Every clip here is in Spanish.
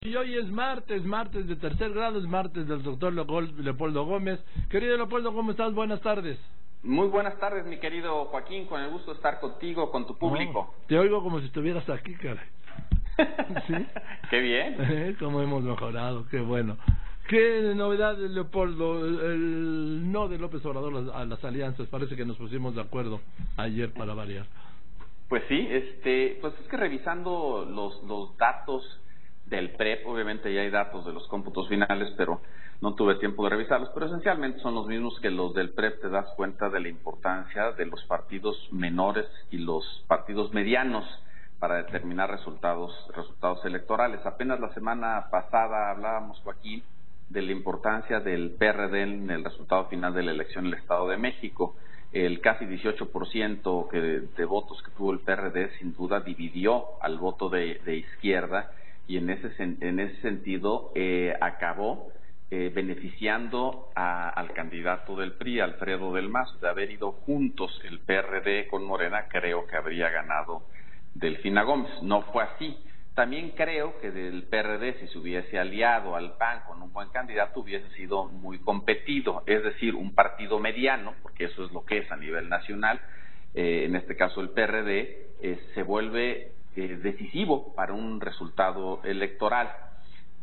Y hoy es martes de tercer grado, es martes del doctor Leopoldo Gómez. Querido Leopoldo, ¿cómo estás? Buenas tardes. Muy buenas tardes, mi querido Joaquín, con el gusto de estar contigo, con tu público. Te oigo como si estuvieras aquí, caray. ¿Sí? Qué bien. Cómo hemos mejorado, qué bueno. ¿Qué novedad, Leopoldo? El no de López Obrador a las alianzas, parece que nos pusimos de acuerdo ayer para variar. Pues sí, pues es que revisando los datos del PREP, obviamente ya hay datos de los cómputos finales, pero no tuve tiempo de revisarlos, pero esencialmente son los mismos que los del PREP. Te das cuenta de la importancia de los partidos menores y los partidos medianos para determinar resultados electorales. Apenas la semana pasada hablábamos, Joaquín, de la importancia del PRD en el resultado final de la elección en el Estado de México. El casi 18% de votos que tuvo el PRD sin duda dividió al voto de izquierda, y en ese sentido acabó beneficiando al candidato del PRI, Alfredo del Mazo. De haber ido juntos el PRD con Morena, creo que habría ganado Delfina Gómez. No fue así. También creo que del PRD, si se hubiese aliado al PAN con un buen candidato, hubiese sido muy competido, es decir, un partido mediano, porque eso es lo que es a nivel nacional. En este caso el PRD se vuelve decisivo para un resultado electoral.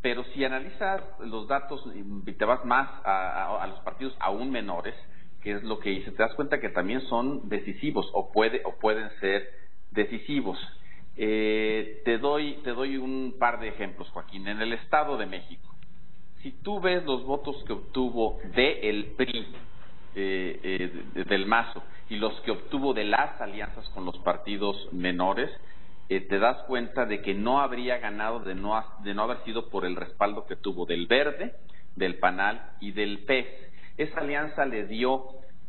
Pero si analizas los datos y te vas más a los partidos aún menores, que es lo que hice, te das cuenta que también son decisivos o pueden ser decisivos. Te doy un par de ejemplos, Joaquín. En el Estado de México, si tú ves los votos que obtuvo del PRI, del Mazo, y los que obtuvo de las alianzas con los partidos menores, te das cuenta de que no habría ganado de no haber sido por el respaldo que tuvo del Verde, del PANAL y del PES. Esa alianza le dio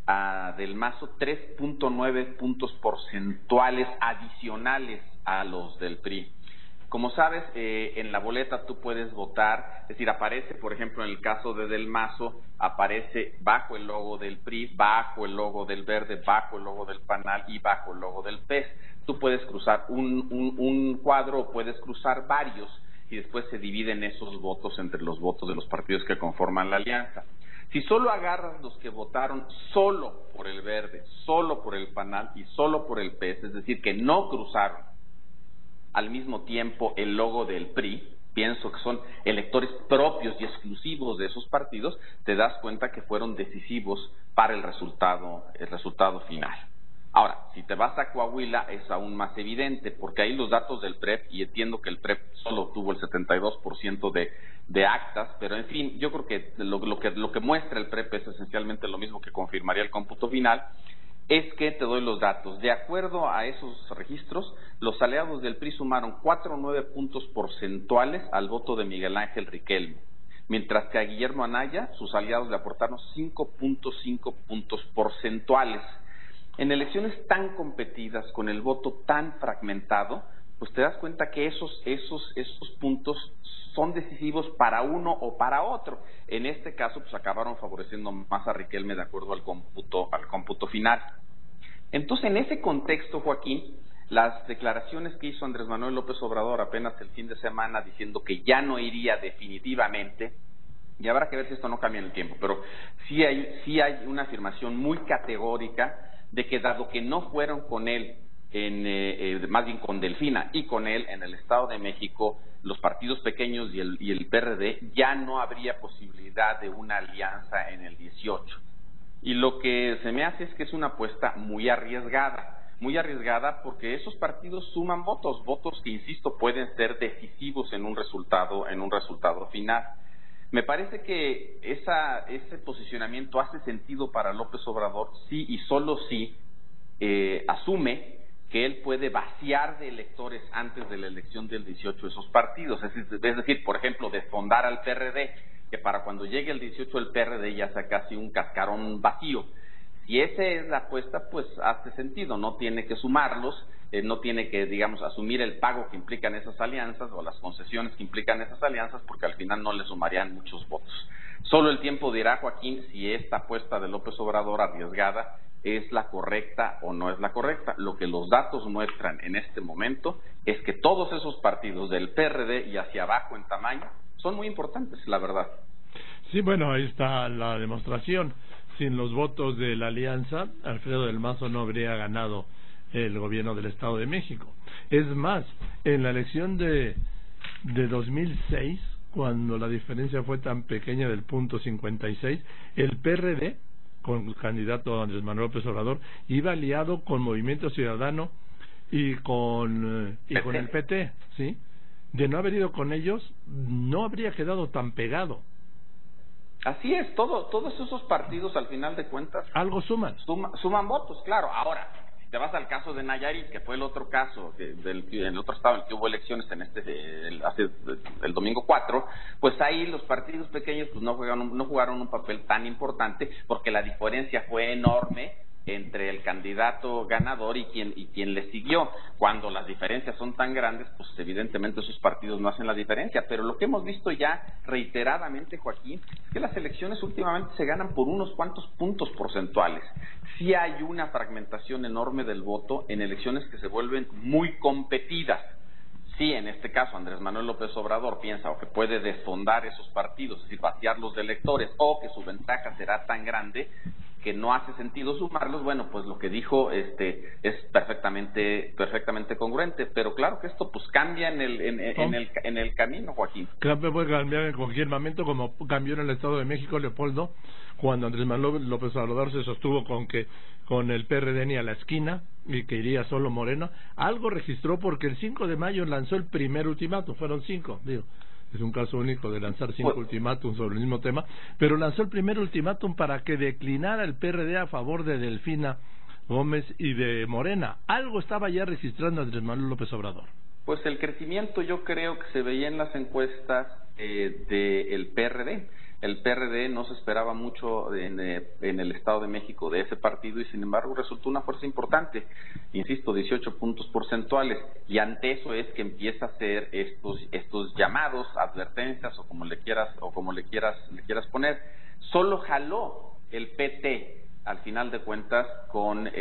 a Del Mazo 3.9 puntos porcentuales adicionales a los del PRI. Como sabes, en la boleta tú puedes votar, es decir, aparece, por ejemplo, en el caso de Del Mazo, aparece bajo el logo del PRI, bajo el logo del Verde, bajo el logo del PANAL y bajo el logo del PES. Tú puedes cruzar un cuadro o puedes cruzar varios, y después se dividen esos votos entre los votos de los partidos que conforman la alianza. Si solo agarras los que votaron solo por el Verde, solo por el PANAL y solo por el PES, es decir, que no cruzaron al mismo tiempo el logo del PRI, pienso que son electores propios y exclusivos de esos partidos, te das cuenta que fueron decisivos para el resultado final. Ahora, si te vas a Coahuila es aún más evidente, porque ahí los datos del PREP, y entiendo que el PREP solo tuvo el 72% de actas, pero en fin, yo creo que lo que muestra el PREP es esencialmente lo mismo que confirmaría el cómputo final. Es que te doy los datos. De acuerdo a esos registros, los aliados del PRI sumaron 4.9 puntos porcentuales al voto de Miguel Ángel Riquelme, mientras que a Guillermo Anaya sus aliados le aportaron 5.5 puntos porcentuales. En elecciones tan competidas, con el voto tan fragmentado, pues te das cuenta que esos puntos son decisivos para uno o para otro. En este caso, pues acabaron favoreciendo más a Riquelme de acuerdo al cómputo final. Entonces, en ese contexto, Joaquín, las declaraciones que hizo Andrés Manuel López Obrador apenas el fin de semana diciendo que ya no iría definitivamente, y habrá que ver si esto no cambia en el tiempo, pero sí hay una afirmación muy categórica de que dado que no fueron con él, más bien con Delfina y con él en el Estado de México, los partidos pequeños y el PRD, ya no habría posibilidad de una alianza en el 18. Y lo que se me hace es que es una apuesta muy arriesgada porque esos partidos suman votos que, insisto, pueden ser decisivos en un resultado final. Me parece que ese posicionamiento hace sentido para López Obrador sí y solo si asume que él puede vaciar de electores antes de la elección del 18 esos partidos, es decir, por ejemplo, desfondar al PRD, que para cuando llegue el 18 el PRD ya sea casi un cascarón vacío. Si esa es la apuesta, pues hace sentido, no tiene que sumarlos, no tiene que, digamos, asumir el pago que implican esas alianzas o las concesiones que implican esas alianzas, porque al final no le sumarían muchos votos. Solo el tiempo dirá, Joaquín, si esta apuesta de López Obrador arriesgada es la correcta o no es la correcta. Lo que los datos muestran en este momento es que todos esos partidos del PRD y hacia abajo en tamaño son muy importantes, la verdad. Sí, bueno, ahí está la demostración. Sin los votos de la alianza, Alfredo del Mazo no habría ganado el gobierno del Estado de México. Es más, en la elección de 2006, cuando la diferencia fue tan pequeña del punto 56, el PRD, con el candidato Andrés Manuel López Obrador, iba aliado con Movimiento Ciudadano y con el PT, ¿sí? De no haber ido con ellos, no habría quedado tan pegado. Así es, todos esos partidos al final de cuentas algo suman votos, claro. Ahora, si te vas al caso de Nayarit, que fue el otro caso en el otro estado en el que hubo elecciones en el domingo 4, pues ahí los partidos pequeños pues no jugaron un papel tan importante, porque la diferencia fue enorme entre el candidato ganador y quien le siguió. Cuando las diferencias son tan grandes, pues evidentemente esos partidos no hacen la diferencia. Pero lo que hemos visto ya reiteradamente, Joaquín, es que las elecciones últimamente se ganan por unos cuantos puntos porcentuales. Sí hay una fragmentación enorme del voto en elecciones que se vuelven muy competidas. Sí, en este caso Andrés Manuel López Obrador piensa o que puede desfondar esos partidos, es decir, vaciarlos de electores, o que su ventaja será tan grande que no hace sentido sumarlos. Bueno, pues lo que dijo es perfectamente congruente, pero claro que esto pues cambia en el camino, Joaquín. Claro, puede cambiar en cualquier momento, como cambió en el Estado de México, Leopoldo, cuando Andrés Manuel López Obrador se sostuvo con el PRD ni a la esquina y que iría solo Morena. Algo registró, porque el 5 de mayo lanzó el primer ultimátum, fueron 5, digo. Es un caso único de lanzar 5 ultimátum sobre el mismo tema, pero lanzó el primer ultimátum para que declinara el PRD a favor de Delfina Gómez y de Morena. Algo estaba ya registrando Andrés Manuel López Obrador. Pues el crecimiento yo creo que se veía en las encuestas del PRD. El PRD no se esperaba mucho en el Estado de México de ese partido, y sin embargo resultó una fuerza importante, insisto, 18 puntos porcentuales, y ante eso es que empieza a hacer estos llamados, advertencias, o como le quieras poner. Solo jaló el PT al final de cuentas con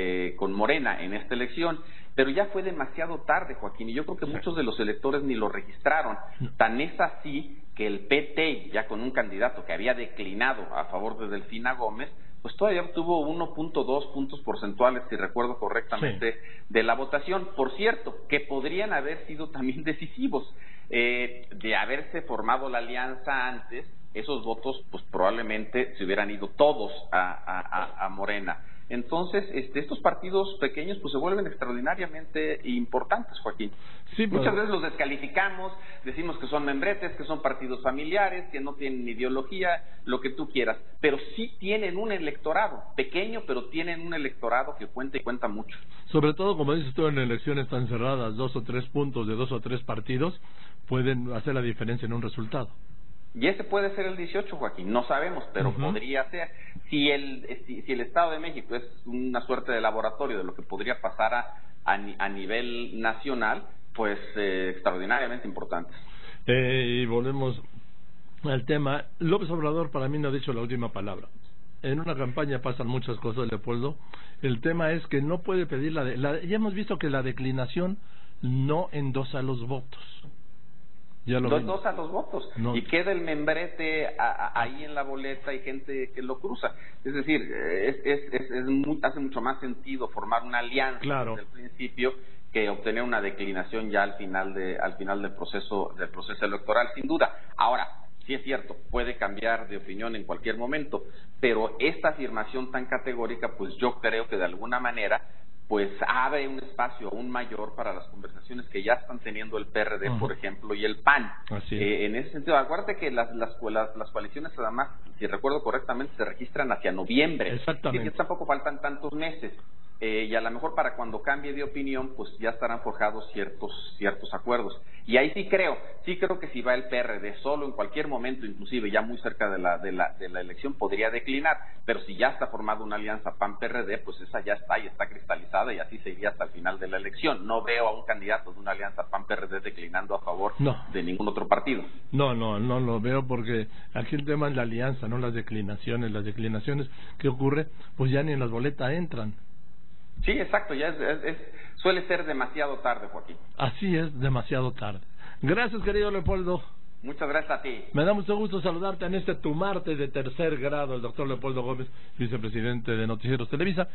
Morena en esta elección, pero ya fue demasiado tarde, Joaquín, y yo creo que muchos de los electores ni lo registraron. Tan es así que el PT, ya con un candidato que había declinado a favor de Delfina Gómez, pues todavía obtuvo 1.2 puntos porcentuales, si recuerdo correctamente, de la votación. Por cierto, que podrían haber sido también decisivos. De haberse formado la alianza antes, esos votos pues probablemente se hubieran ido todos a Morena. Entonces, estos partidos pequeños pues se vuelven extraordinariamente importantes, Joaquín. Sí, pero muchas veces los descalificamos, decimos que son membretes, que son partidos familiares, que no tienen ideología, lo que tú quieras, pero sí tienen un electorado pequeño, pero tienen un electorado que cuenta y cuenta mucho. Sobre todo, como dices tú, en elecciones tan cerradas, 2 o 3 puntos de 2 o 3 partidos pueden hacer la diferencia en un resultado. Y ese puede ser el 18, Joaquín, no sabemos, pero podría ser. Si el Estado de México es una suerte de laboratorio de lo que podría pasar a nivel nacional, pues extraordinariamente importante. Y volvemos al tema. López Obrador para mí no ha dicho la última palabra. En una campaña pasan muchas cosas, Leopoldo. El tema es que no puede pedir ya hemos visto que la declinación no endosa los votos. Dos a los votos, no. Y queda el membrete ahí en la boleta y gente que lo cruza. Es decir, hace mucho más sentido formar una alianza desde el principio que obtener una declinación ya al final del proceso electoral, sin duda. Ahora, sí es cierto, puede cambiar de opinión en cualquier momento, pero esta afirmación tan categórica, pues yo creo que de alguna manera pues abre un espacio aún mayor para las conversaciones que ya están teniendo el PRD, por ejemplo, y el PAN. En ese sentido, acuérdate que las coaliciones, además, si recuerdo correctamente, se registran hacia noviembre. Exactamente. Y tampoco faltan tantos meses. y a lo mejor para cuando cambie de opinión, pues ya estarán forjados ciertos acuerdos. Y ahí sí creo que si va el PRD solo en cualquier momento, inclusive ya muy cerca de la elección, podría declinar, pero si ya está formada una alianza PAN-PRD, pues esa ya está y está cristalizada y así seguiría hasta el final de la elección. No veo a un candidato de una alianza PAN-PRD declinando a favor de ningún otro partido. No lo veo, porque aquí el tema es la alianza, no las declinaciones. Las declinaciones, ¿qué ocurre? Pues ya ni en las boletas entran. Sí, exacto, ya suele ser demasiado tarde, Joaquín. Así es, demasiado tarde. Gracias, querido Leopoldo. Muchas gracias a ti. Me da mucho gusto saludarte en este tu martes de tercer grado, el doctor Leopoldo Gómez, vicepresidente de Noticieros Televisa.